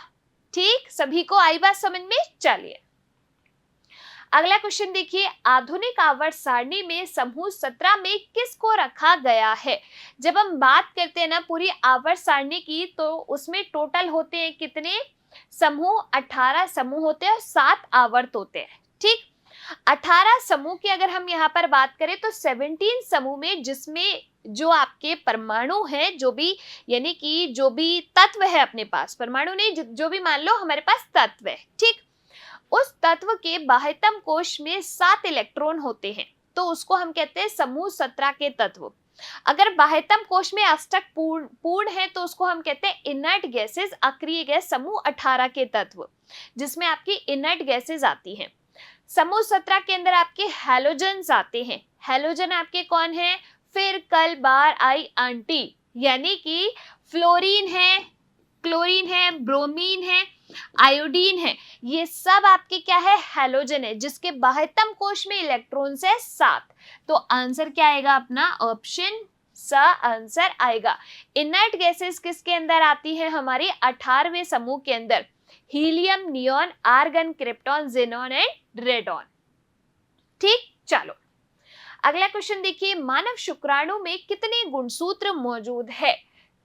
ठीक, सभी को आई बात समझ में। चलिए अगला क्वेश्चन देखिए, आधुनिक आवर्त सारणी में समूह 17 में किसको रखा गया है। जब हम बात करते हैं ना पूरी आवर्त सारणी की, तो उसमें टोटल होते हैं कितने समूह, 18 समूह होते हैं और 7 आवर्त होते हैं। ठीक, 18 समूह की अगर हम यहाँ पर बात करें तो 17 समूह में, जिसमें जो आपके परमाणु है, जो भी यानी कि जो भी तत्व है अपने पास, परमाणु नहीं, जो भी मान लो हमारे पास तत्व है, ठीक, उस तत्व के बाह्यतम कोश में 7 इलेक्ट्रॉन होते हैं, तो उसको हम कहते हैं समूह 17 के तत्व। अगर बाह्यतम कोश में अष्टक पूर्ण है तो उसको हम कहते हैं इनर्ट गैसेस, अक्रिय गैस, समूह 18 के तत्व, जिसमें आपकी इनर्ट गैसेस आती हैं। समूह 17 के अंदर आपके हैलोजन्स आते हैं। हैलोजन आपके कौन है, फिर कल बार आई आंटी, यानी कि फ्लोरीन है, क्लोरीन है, ब्रोमीन है, आयोडीन है, ये सब आपके क्या है, हैलोजन है, जिसके बाह्यतम कोश में इलेक्ट्रॉन्स है 7। तो आंसर क्या आएगा अपना ऑप्शन स आंसर आएगा। इनर्ट गैसेस किसके अंदर आती है, हमारे 18वें समूह के अंदर, helium, neon, argon, krypton, xenon and radon. ठीक, चलो अगला क्वेश्चन देखिए, मानव शुक्राणु में कितने गुणसूत्र मौजूद है,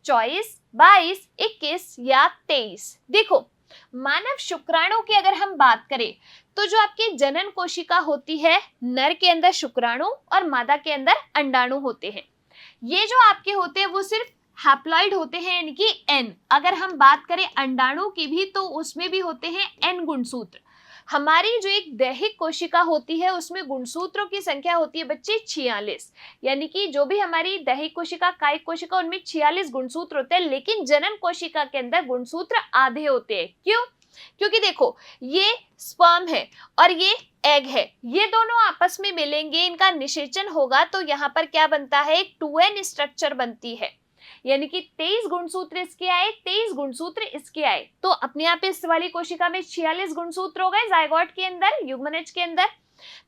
24, 22, 21 या 23। देखो मानव शुक्राणु की अगर हम बात करें तो जो आपकी जनन कोशिका होती है, नर के अंदर शुक्राणु और मादा के अंदर अंडाणु होते हैं। ये जो आपके होते हैं वो सिर्फ हैप्लॉइड होते हैं, यानी कि N। अगर हम बात करें अंडाणु की भी तो उसमें भी होते हैं N गुणसूत्र। हमारी जो एक दैहिक कोशिका होती है उसमें गुणसूत्रों की संख्या होती है बच्चे 46, यानी कि जो भी हमारी दैहिक कोशिका, कायिक कोशिका, उनमें 46 गुणसूत्र होते हैं, लेकिन जनन कोशिका के अंदर गुणसूत्र आधे होते हैं। क्यों? क्योंकि देखो ये स्पर्म है और ये एग है, ये दोनों आपस में मिलेंगे, इनका निषेचन होगा तो यहाँ पर क्या बनता है, एक 2n स्ट्रक्चर बनती है, यानी कि 23 गुणसूत्र इसके आए, 23 गुणसूत्र इसके आए, तो अपने आप इस वाली कोशिका में 46 गुणसूत्र हो गए जायगोट के अंदर, युग्मनज के अंदर।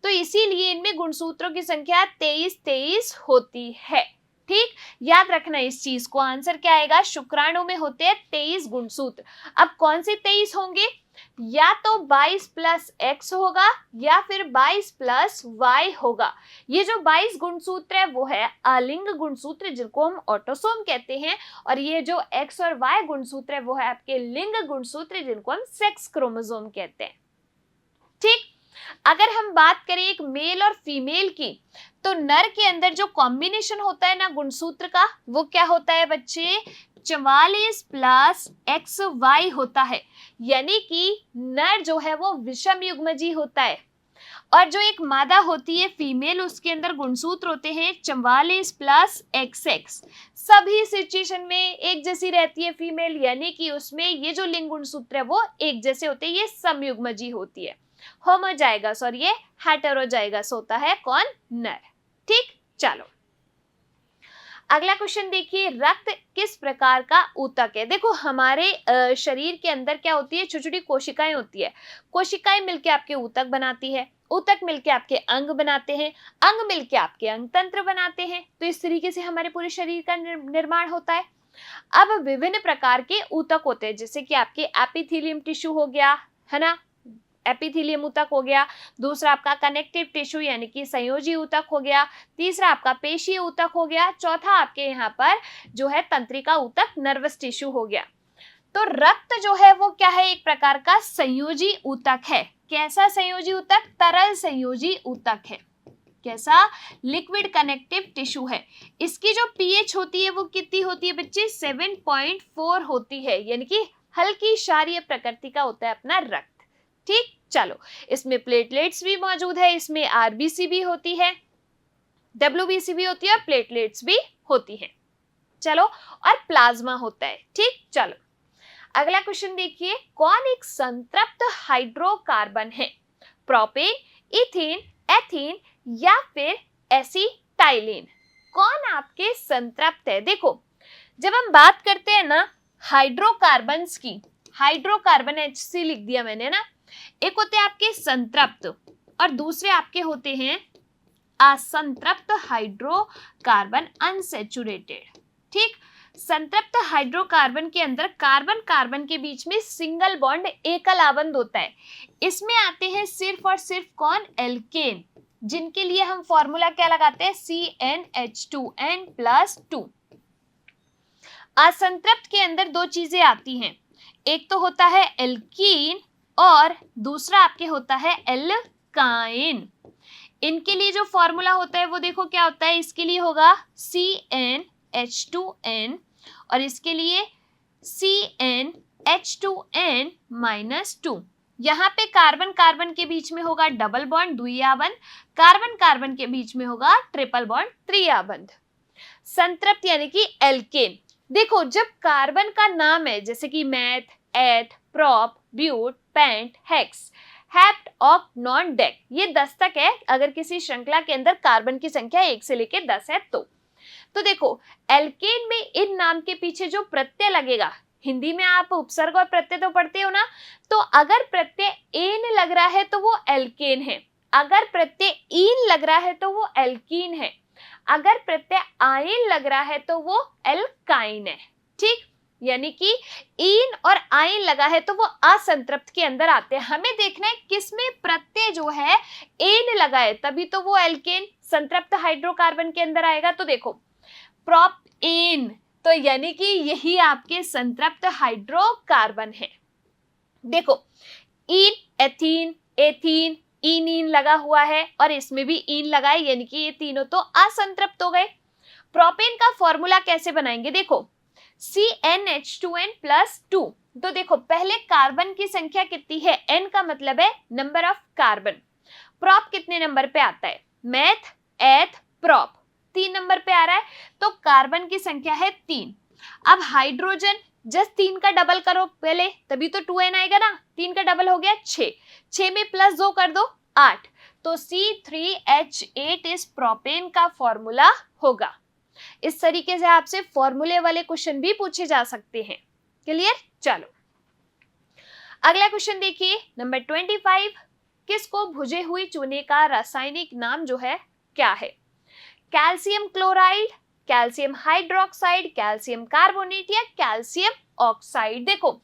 तो इसीलिए इनमें गुणसूत्रों की संख्या 23 होती है। ठीक, याद रखना इस चीज को। आंसर क्या आएगा, शुक्राणु में होते हैं 23 गुणसूत्र। अब कौन से 23 होंगे, या तो 22 प्लस एक्स होगा या फिर 22 प्लस वाई होगा। ये जो 22 गुणसूत्र है वो है अलिंग गुणसूत्र, जिनको हम ऑटोसोम कहते हैं, और ये जो एक्स और वाई गुणसूत्र है वो है आपके लिंग गुणसूत्र, जिनको हम सेक्स क्रोमोसोम कहते हैं। ठीक, अगर हम बात करें एक मेल और फीमेल की, तो नर के अंदर जो कॉम्बिनेशन होता है ना गुणसूत्र का, वो क्या होता है बच्चे, 44 प्लस एक्स वाई होता है, यानी कि नर जो है वो विषम युग्मजी होता है, और जो एक मादा होती है फीमेल, उसके अंदर गुणसूत्र होते हैं 44 प्लस एक्स एक्स। सभी सिचुएशन में एक जैसी रहती है फीमेल, यानी कि उसमें ये जो लिंग गुणसूत्र है वो एक जैसे होते हैं, ये समयुग्मजी होती है। होमोजाइगस और ये हेटेरोजाइगस होता है कौन, नर। ठीक, चलो अगला क्वेश्चन देखिए, रक्त किस प्रकार का ऊतक है। देखो हमारे शरीर के अंदर क्या होती है, छोटी छोटी कोशिकाएं होती है, कोशिकाएं मिलके आपके ऊतक बनाती है, ऊतक मिलके आपके अंग बनाते हैं, अंग मिलके आपके अंग तंत्र बनाते हैं। तो इस तरीके से हमारे पूरे शरीर का निर्माण होता है। अब विभिन्न प्रकार के ऊतक होते हैं, जैसे कि आपके एपिथेलियम टिश्यू हो गया, है ना, एपिथेलियम ऊतक हो गया, दूसरा आपका कनेक्टिव टिश्यू यानी कि संयोजी ऊतक हो गया, तीसरा आपका पेशीय ऊतक हो गया, चौथा आपके यहाँ पर जो है तंत्रिका ऊतक नर्वस टिश्यू हो गया। तो रक्त जो है वो क्या है, एक प्रकार का संयोजी ऊतक है। कैसा संयोजी ऊतक, तरल संयोजी ऊतक है। कैसा, लिक्विड कनेक्टिव टिश्यू है। इसकी जो पीएच होती है वो कितनी होती है बच्चे, 7.4 होती है, यानी कि हल्की क्षारीय प्रकृति का होता है अपना रक्त। ठीक, चलो इसमें प्लेटलेट्स भी मौजूद है, इसमें आरबीसी भी होती है, डब्ल्यूबीसी भी होती है, और प्लेटलेट्स भी होती है। चलो, और प्लाज्मा होता है। ठीक, चलो अगला क्वेश्चन देखिए, कौन एक संतृप्त हाइड्रोकार्बन है, प्रोपेन, इथेन, एथीन या फिर एसिटाइलिन। कौन आपके संतृप्त है। देखो जब हम बात करते हैं ना हाइड्रोकार्बन्स की, हाइड्रोकार्बन HC लिख दिया मैंने ना, एक होते हैं आपके संतृप्त और दूसरे आपके होते हैं असंतृप्त हाइड्रोकार्बन, अनसैचुरेटेड। ठीक, संतृप्त हाइड्रोकार्बन के अंदर कार्बन कार्बन के बीच में सिंगल बॉन्ड, एकल आबंध होता है। इसमें आते हैं सिर्फ और सिर्फ कौन, एल्केन, जिनके लिए हम फॉर्मूला क्या लगाते हैं, CnH2n+2। असंतृप्त के अंदर दो चीजें आती हैं, एक तो होता है एल्कीन और दूसरा आपके होता है एल्काइन। इनके लिए जो फॉर्मूला होता है वो देखो क्या होता है, इसके लिए होगा CnH2n और इसके लिए CnH2n-2। यहाँ पे कार्बन कार्बन के बीच में होगा डबल बॉन्ड द्विआबंध, कार्बन कार्बन के बीच में होगा ट्रिपल बॉन्ड त्रिआबंध। संतृप्त यानी कि एल्केन। देखो जब कार्बन का नाम है जैसे कि meth, eth, prop, but, pent, hex, hept, oct, non, dec, ये 10 तक है। अगर किसी श्रृंखला के अंदर कार्बन की संख्या 1 से लेकर 10 है तो देखो एल्केन में इन नाम के पीछे जो प्रत्यय लगेगा, हिंदी में आप उपसर्ग और प्रत्यय तो पढ़ते हो ना, तो अगर प्रत्यय एन लग रहा है तो वो एल्केन है, अगर प्रत्यय ईन लग रहा है तो वो एल्कीन है, अगर प्रत्यय आयन लग रहा है तो वो एल्काइन है। ठीक, यानी कि ईन और आयन लगा है तो वो असंतृप्त के अंदर आते हैं। हमें देखना है किसमें प्रत्यय जो है एन लगा है, तभी तो वो एल्केन संतृप्त हाइड्रोकार्बन के अंदर आएगा। तो देखो प्रोप एन, तो यानी कि यही आपके संतृप्त हाइड्रोकार्बन है। देखो ईन, एथीन, एथीन, ईन लगा हुआ है और इसमें भी ईन लगा है, यानी कि ये तीनों तो असंतृप्त हो गए। प्रोपेन का फॉर्मूला कैसे बनाएंगे, देखो CnH2n+2 तो देखो पहले कार्बन की संख्या कितनी है, n का मतलब है नंबर ऑफ कार्बन। प्रोप कितने नंबर पे आता है, मेथ एथ प्रोप 3 नंबर पे आ रहा है, तो कार्बन की संख्या है 3। अब हाइड्रोजन जस्ट 3 का डबल करो पहले, तभी तो 2n आएगा ना, 3 का डबल हो गया 6 में प्लस 2 कर दो 8, तो C3H8 इस प्रोपेन का फॉर्मूला होगा। इस तरीके से आपसे फॉर्मूले वाले क्वेश्चन भी पूछे जा सकते हैं। क्लियर? चलो अगला क्वेश्चन देखिए नंबर 25, किसको भुजे हुए चूने का रासायनिक नाम जो है क्या है, calcium chloride, calcium hydroxide, calcium carbonate या कैल्शियम ऑक्साइड। देखो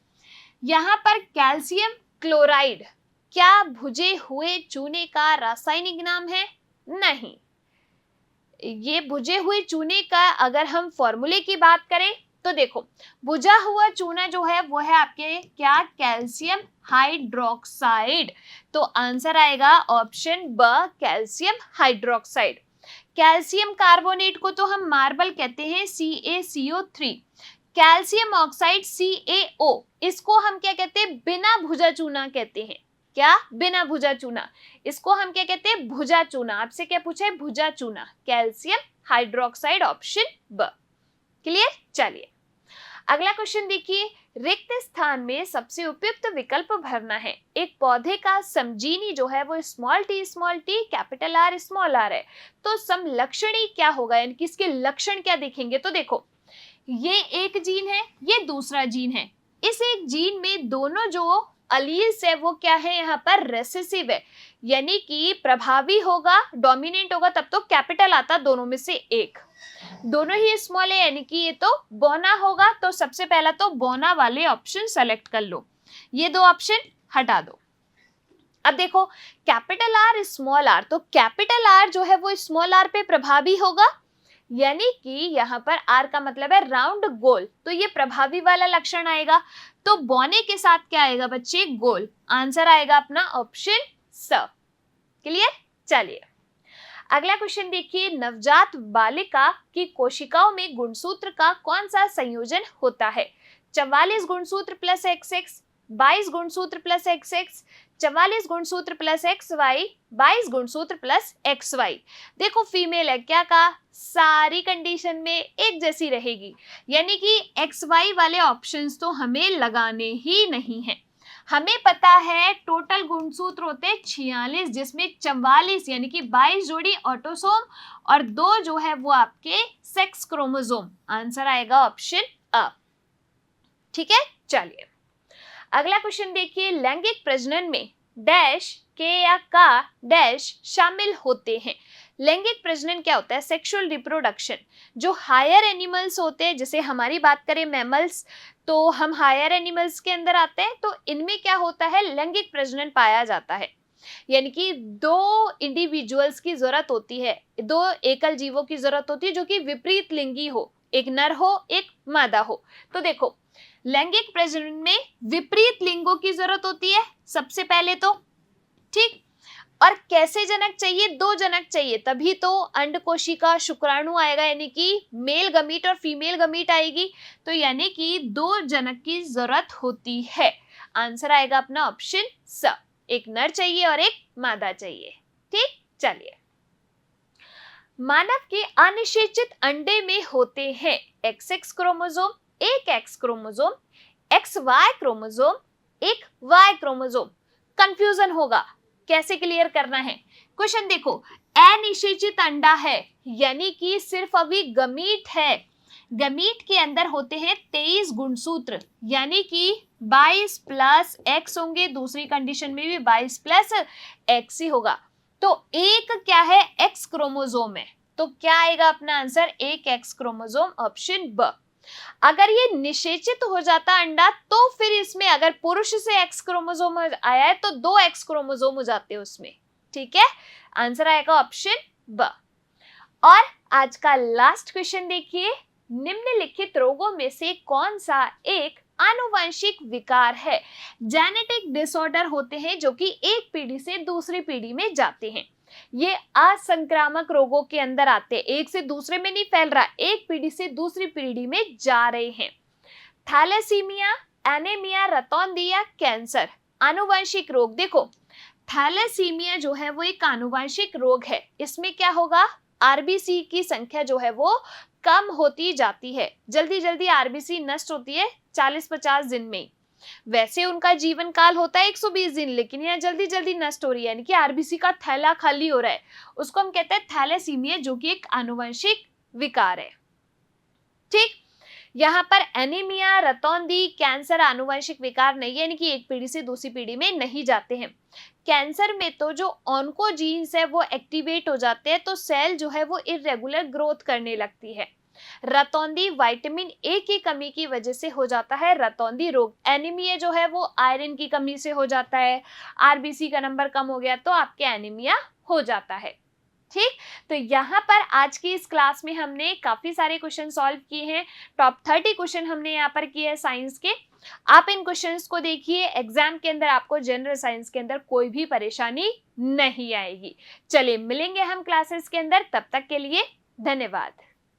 यहां पर कैल्शियम क्लोराइड क्या भुजे हुए चूने का रासायनिक नाम है? नहीं, ये भुजे हुए चूने का अगर हम फॉर्मूले की बात करें तो देखो भुजा हुआ चूना जो है वो है आपके क्या, कैल्शियम हाइड्रोक्साइड। तो आंसर आएगा ऑप्शन ब, कैल्शियम हाइड्रोक्साइड। कैल्शियम कार्बोनेट को तो हम मार्बल कहते हैं, CaCO3। कैल्शियम ऑक्साइड CaO, इसको हम क्या कहते हैं, बिना भुजा चूना कहते हैं। क्या? बिना भुजा चूना, इसको हम क्या कहते हैं, भुजा चूना। आपसे क्या पूछा है, भुजा चूना। कैल्शियम हाइड्रोक्साइड ऑप्शन ब। क्लियर? चलिए अगला क्वेश्चन देखिए, रिक्त स्थान में सबसे उपयुक्त विकल्प भरना है। एक पौधे का समजीनी जो है वो small T capital R small R है, तो समलक्षणी क्या होगा, यानी कि इसके लक्षण क्या दिखेंगे। तो देखो ये एक जीन है, ये दूसरा जीन है, इस एक जीन में दोनों जो अलील्स है वो क्या है, यहाँ पर रेसेसिव है, यानी कि प्रभावी होगा, डोमिनेंट होगा तब तो कैपिटल आता, दोनों में से एक। दोनों ही स्मॉल है यानी कि ये तो बोना होगा, तो सबसे पहला तो बोना वाले ऑप्शन सेलेक्ट कर लो, ये दो ऑप्शन हटा दो। अब देखो कैपिटल आर स्मॉल आर, तो कैपिटल आर जो है वो स्मॉल आर पे प्रभावी होगा, यानी कि यहाँ पर आर का मतलब है राउंड गोल, तो ये प्रभावी वाला लक्षण आएगा। तो बोने के साथ क्या आएगा बच्चे, गोल। आंसर आएगा अपना ऑप्शन स। क्लियर? चलिए अगला क्वेश्चन देखिए, नवजात बालिका की कोशिकाओं में गुणसूत्र का कौन सा संयोजन होता है, 44 गुणसूत्र प्लस XX, 22 गुणसूत्र प्लस XX, 44 गुणसूत्र प्लस XY, 22 गुणसूत्र प्लस XY। देखो फीमेल है, क्या कहा, सारी कंडीशन में एक जैसी रहेगी, यानी कि XY वाले ऑप्शंस तो हमें लगाने ही नहीं है। हमें पता है टोटल गुणसूत्र होते हैं 46, जिसमें 44 यानी कि 22 जोड़ी ऑटोसोम और 2 जो है वो आपके सेक्स क्रोमोसोम। आंसर आएगा ऑप्शन अ। ठीक है? चलिए अगला क्वेश्चन देखिए, लैंगिक प्रजनन में डैश के या का डैश शामिल होते हैं। लैंगिक प्रजनन क्या होता है, सेक्सुअल रिप्रोडक्शन। जो हायर एनिमल्स होते हैं, जैसे हमारी बात करें मैमल्स, तो हम हायर एनिमल्स के अंदर आते हैं, तो इनमें क्या होता है, लैंगिक प्रजनन पाया जाता है, यानी कि 2 इंडिविजुअल्स की जरूरत होती है, 2 एकल जीवों की जरूरत होती है जो कि विपरीत लिंगी हो, एक नर हो एक मादा हो। तो देखो लैंगिक प्रजनन में विपरीत लिंगों की जरूरत होती है सबसे पहले तो, ठीक। और कैसे जनक चाहिए, 2 जनक चाहिए, तभी तो अंड कोशिका शुक्राणु आएगा, यानी कि मेल गमीट और फीमेल गमीट आएगी, तो यानी कि 2 जनक की जरूरत होती है। आंसर आएगा अपना ऑप्शन स, एक नर चाहिए और एक मादा चाहिए। ठीक, चलिए मानव के अनिषेचित अंडे में होते हैं XX क्रोमोसोम, एक X क्रोमोसोम, XY क्रोमोसोम, एक Y क्रोमोसोम। कंफ्यूजन होगा, कैसे क्लियर करना है। क्वेश्चन देखो, अनिषेचित अंडा है यानी कि सिर्फ अभी गमीट है, गमीट के अंदर होते हैं 23 गुणसूत्र, यानी कि 22 प्लस X होंगे, दूसरी कंडीशन में भी 22 प्लस X ही होगा। तो एक क्या है, X क्रोमोसोम है, तो क्या आएगा अपना आंसर, एक X क्रोमोसोम, ऑप्शन ब। अगर ये निषेचित हो जाता अंडा, तो फिर इसमें अगर पुरुष से X क्रोमोसोम आया है तो 2 X क्रोमोसोम हो जाते हैं उसमें। ठीक है, आंसर आएगा ऑप्शन ब। और आज का लास्ट क्वेश्चन देखिए, निम्नलिखित रोगों में से कौन सा एक आनुवंशिक विकार है। जेनेटिक डिसऑर्डर होते हैं जो कि एक पीढ़ी से दूसरी पीढ़ी में जाते हैं, ये असंक्रामक रोगों के अंदर आते हैं, एक से दूसरे में नहीं फैल रहा, एक पीढ़ी से दूसरी पीढ़ी में जा रहे हैं। थैलेसीमिया, एनीमिया, रतौंधी या कैंसर। आनुवंशिक रोग, देखो थैलेसीमिया जो है वो एक आनुवंशिक रोग है। इसमें क्या होगा, आरबीसी की संख्या जो है वो कम होती जाती है, जल्दी जल्दी आरबीसी नष्ट होती है 40-50 दिन में। वैसे उनका जीवन काल होता है 120 दिन, लेकिन यह जल्दी जल्दी नष्ट हो रही है, यानी कि आरबीसी का थैला खाली हो रहा है। उसको हम कहते हैं थैलेसीमिया, जो कि एक आनुवंशिक विकार है। ठीक, यहाँ पर एनीमिया, रतौंधी, कैंसर आनुवंशिक विकार नहीं है, यानी कि एक पीढ़ी से दूसरी पीढ़ी में नहीं जाते हैं। कैंसर में तो जो ऑन्कोजीन्स है वो एक्टिवेट हो जाते हैं, तो सेल जो है वो इरेगुलर ग्रोथ करने लगती है। रतौंधी विटामिन ए की कमी की वजह से हो जाता है रतौंधी रोग। एनीमिया जो है वो आयरन की कमी से हो जाता है, आरबीसी का नंबर कम हो गया तो आपके एनीमिया हो जाता है। ठीक, तो यहाँ पर आज की इस क्लास में हमने काफी सारे क्वेश्चन सॉल्व किए हैं। टॉप 30 क्वेश्चन हमने यहाँ पर किए हैं साइंस के। आप इन क्वेश्चंस को देखिए, एग्जाम के अंदर आपको जनरल साइंस के अंदर कोई भी परेशानी नहीं आएगी। चलिए मिलेंगे हम क्लासेस के अंदर, तब तक के लिए धन्यवाद।